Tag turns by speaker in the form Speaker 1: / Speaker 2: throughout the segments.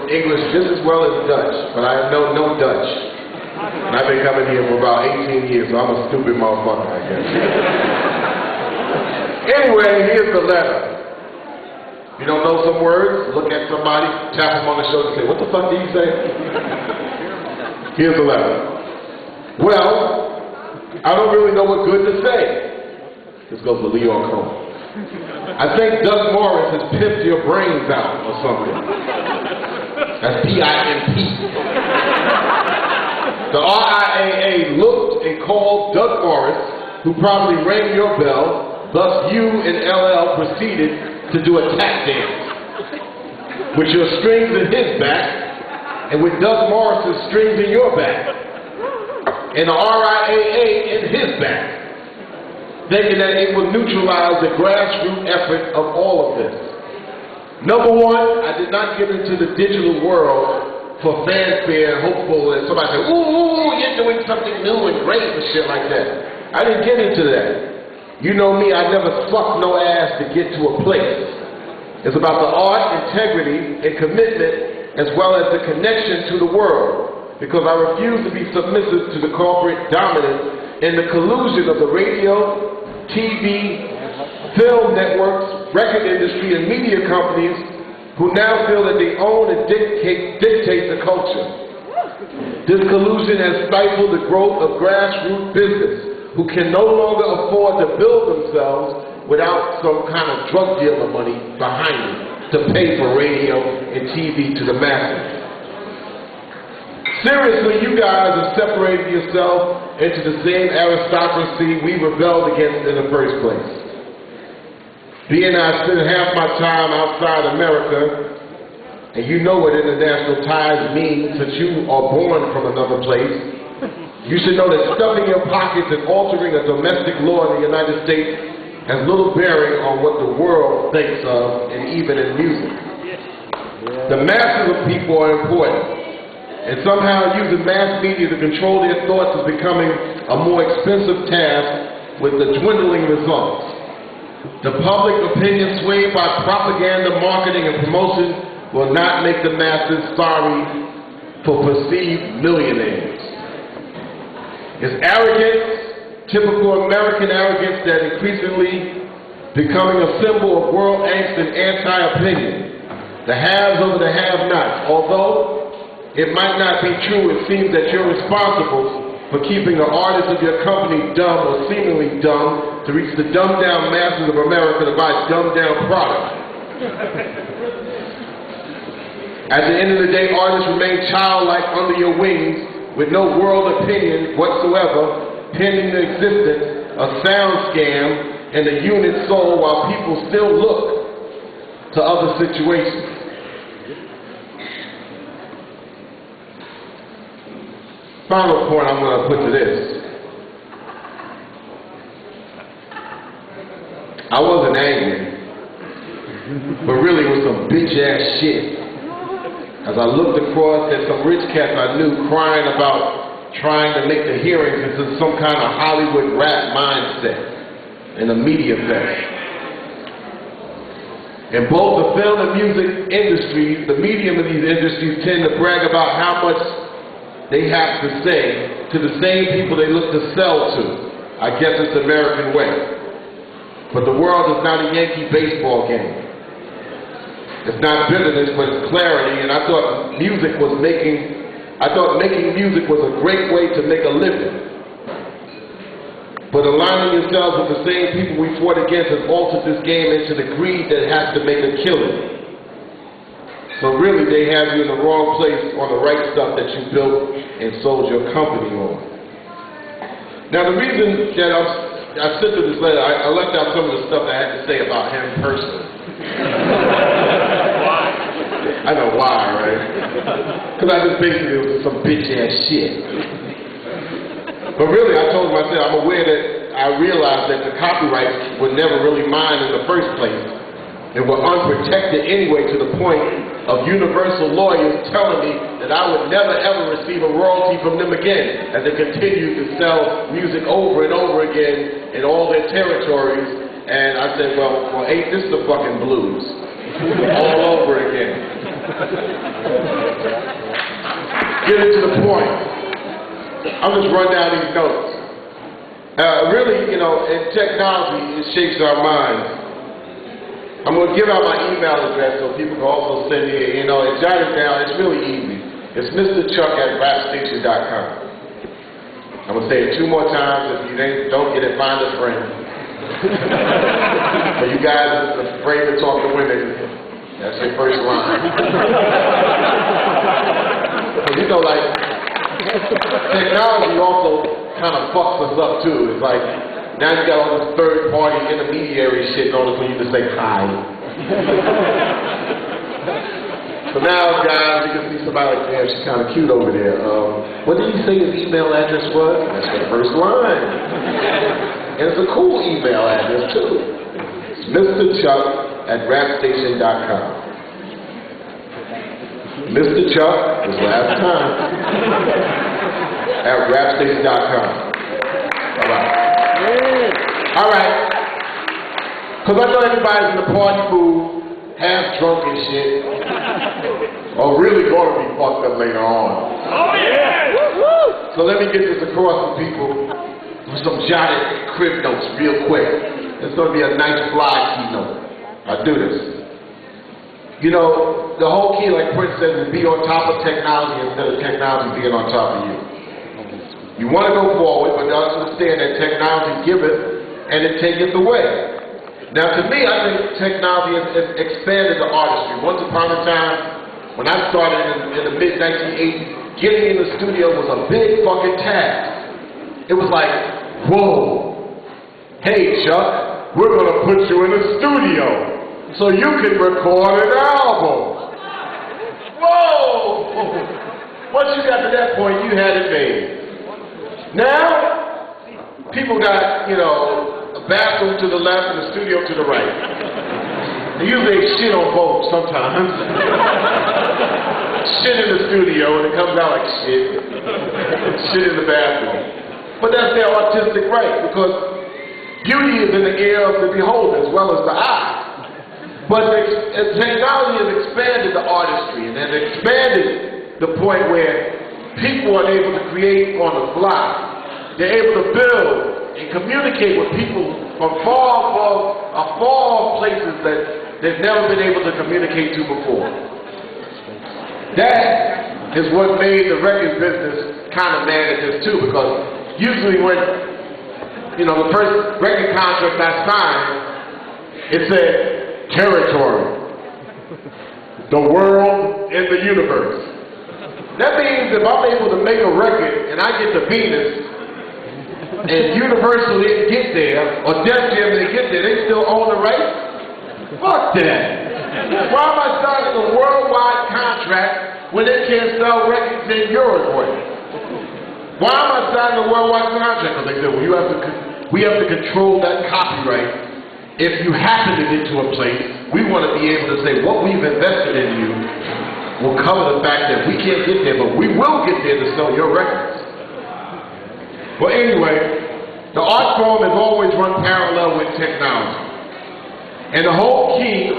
Speaker 1: English just as well as Dutch, but I know no Dutch. And I've been coming here for about 18 years, so I'm a stupid motherfucker, I guess. Anyway, here's the letter. You don't know some words? Look at somebody, tap them on the shoulder and say, what the fuck did you say? Here's the letter. Well, I don't really know what good to say. This goes to Leon Cohen. I think Doug Morris has pimped your brains out or something. That's P-I-M-P. The RIAA looked and called Doug Morris, who probably rang your bell, thus you and LL proceeded to do a tap dance. With your strings in his back, and with Doug Morris's strings in your back. And the RIAA in his back, thinking that it would neutralize the grassroots effort of all of this. Number one, I did not get into the digital world for fanfare, hopeful, and somebody say, ooh, you're doing something new and great and shit like that. I didn't get into that. You know me, I never sucked no ass to get to a place. It's about the art, integrity, and commitment, as well as the connection to the world. Because I refuse to be submissive to the corporate dominance and the collusion of the radio, TV, film networks, record industry, and media companies who now feel that they own and dictate the culture. This collusion has stifled the growth of grassroots business who can no longer afford to build themselves without some kind of drug dealer money behind it to pay for radio and TV to the masses. Seriously, you guys have separated yourself into the same aristocracy we rebelled against in the first place. Being I spend half my time outside America, and you know what international ties mean since you are born from another place, you should know that stuffing your pockets and altering a domestic law in the United States has little bearing on what the world thinks of, and even in music. The masses of people are important. And somehow using mass media to control their thoughts is becoming a more expensive task with the dwindling results. The public opinion swayed by propaganda, marketing, and promotion will not make the masses sorry for perceived millionaires. It's arrogance, typical American arrogance that increasingly becoming a symbol of world angst and anti-opinion. The haves over the have-nots. Although it might not be true, it seems that you're responsible for keeping the artists of your company dumb or seemingly dumb to reach the dumbed-down masses of America to buy dumbed-down products. At the end of the day, artists remain childlike under your wings with no world opinion whatsoever, pending the existence of sound scam and the unit soul while people still look to other situations. Final point I'm going to put to this. I wasn't angry, but really it was some bitch-ass shit. As I looked across at some rich cats I knew crying about trying to make the hearings into some kind of Hollywood rap mindset and a media fest. In both the film and music industries, the medium of these industries tend to brag about how much they have to say to the same people they look to sell to. I guess it's the American way. But the world is not a Yankee baseball game. It's not bitterness, but it's clarity, and I thought making music was a great way to make a living. But aligning yourselves with the same people we fought against has altered this game into the greed that has to make a killing. So really, they have you in the wrong place on the right stuff that you built and sold your company on. Now, the reason that I sent through this letter, I left out some of the stuff I had to say about him personally. Why? I know why, right? Because I just basically was some bitch-ass shit. But really, I told him, I said, I'm aware that I realized that the copyrights were never really mine in the first place. They were unprotected anyway, to the point of universal lawyers telling me that I would never ever receive a royalty from them again as they continue to sell music over and over again in all their territories. And I said, well, ain't this the fucking blues? All over again. Get it to the point. I'll just run down these notes. Really, you know, in technology, it shapes our minds. I'm going to give out my email address so people can also send me, you know, and jot it down. It's really easy. It's MrChuck@rapstation.com. I'm going to say it 2 more times. If you don't get it, find a friend. For you guys that's afraid to talk to women, that's your first line. You know, like, technology also kind of fucks us up too. It's like, now you got all this third-party intermediary shit in order for you to say hi. So now, guys, you can see somebody like, damn, she's kind of cute over there. What did he say his email address was? That's the first line. And it's a cool email address, too. It's MrChuck@rapstation.com. Mr. Chuck, this last time, at rapstation.com. All right. All right. Because I know everybody's in the party mood, half drunk and shit, or really going to be fucked up later on.
Speaker 2: Oh, yeah!
Speaker 1: So let me get this across to people with some jotted crib notes real quick. It's going to be a nice fly keynote. I'll do this. You know, the whole key, like Prince says, is be on top of technology instead of technology being on top of you. You want to go forward, but understand that technology giveth and it taketh away. Now, to me, I think technology has expanded the artistry. Once upon a time, when I started in the mid-1980s, getting in the studio was a big fucking task. It was like, whoa, hey, Chuck, we're going to put you in the studio so you can record an album. Whoa! Once you got to that point, you had it made. Now, people got, you know, a bathroom to the left and a studio to the right. They usually shit on both sometimes. Shit in the studio and it comes out like shit. Shit in the bathroom. But that's their artistic right, because beauty is in the ear of the beholder as well as the eye. But technology has expanded the artistry and has expanded the point where people are able to create on the fly. They're able to build and communicate with people from far places that they've never been able to communicate to before. That is what made the record business kind of mad at this too, because usually when, you know, the first record contract I signed, it said territory, the world and the universe. That means if I'm able to make a record and I get to Venus, and Universal didn't get there, or Def Jam didn't get there, they still own the rights? Fuck that. Why am I signing a worldwide contract when they can't sell records in Uruguay? Why am I signing a worldwide contract? Because they said, well, we have to control that copyright. If you happen to get to a place, we want to be able to say what we've invested in you will cover the fact that we can't get there, but we will get there to sell your records. Well, anyway, the art form has always run parallel with technology. And the whole key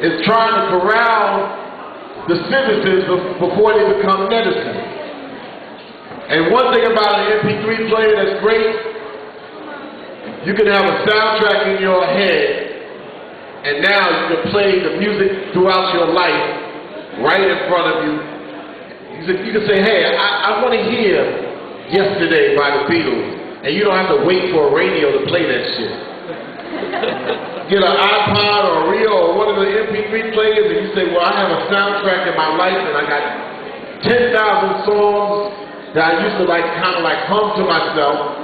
Speaker 1: is trying to corral the citizens before they become netizens. And one thing about an MP3 player that's great, you can have a soundtrack in your head, and now you can play the music throughout your life right in front of you. You can say, hey, I want to hear Yesterday by the Beatles, and you don't have to wait for a radio to play that shit. Get an iPod or a reel or one of the MP3 players, and you say, well, I have a soundtrack in my life, and I got 10,000 songs that I used to kind of hum to myself.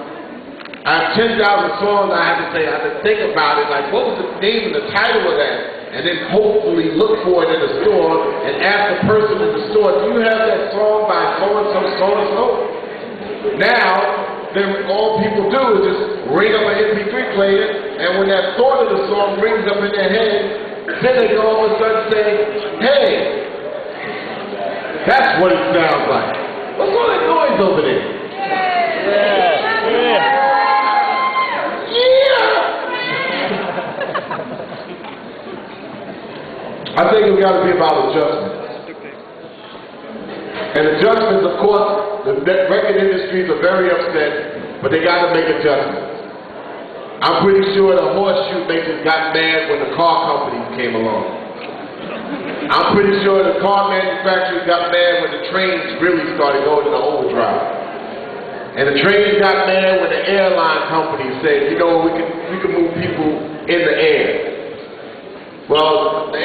Speaker 1: I have 10,000 songs I have to say, I have to think about it, like what was the name and the title of that? And then hopefully look for it in the store and ask the person in the store, do you have that song by so-and-so, so-and-so? Now, then all people do is just ring up an MP3 player, and when that thought of the song rings up in their head, then they can all of a sudden say, hey, that's what it sounds like. What's all that noise over there? I think it's got to be about adjustment. And adjustments, of course, the record industries are very upset, but they got to make adjustments. I'm pretty sure the horseshoe makers got mad when the car companies came along. I'm pretty sure the car manufacturers got mad when the trains really started going into overdrive. And the trains got mad when the airline companies said, you know, we can move people in the air. Well, the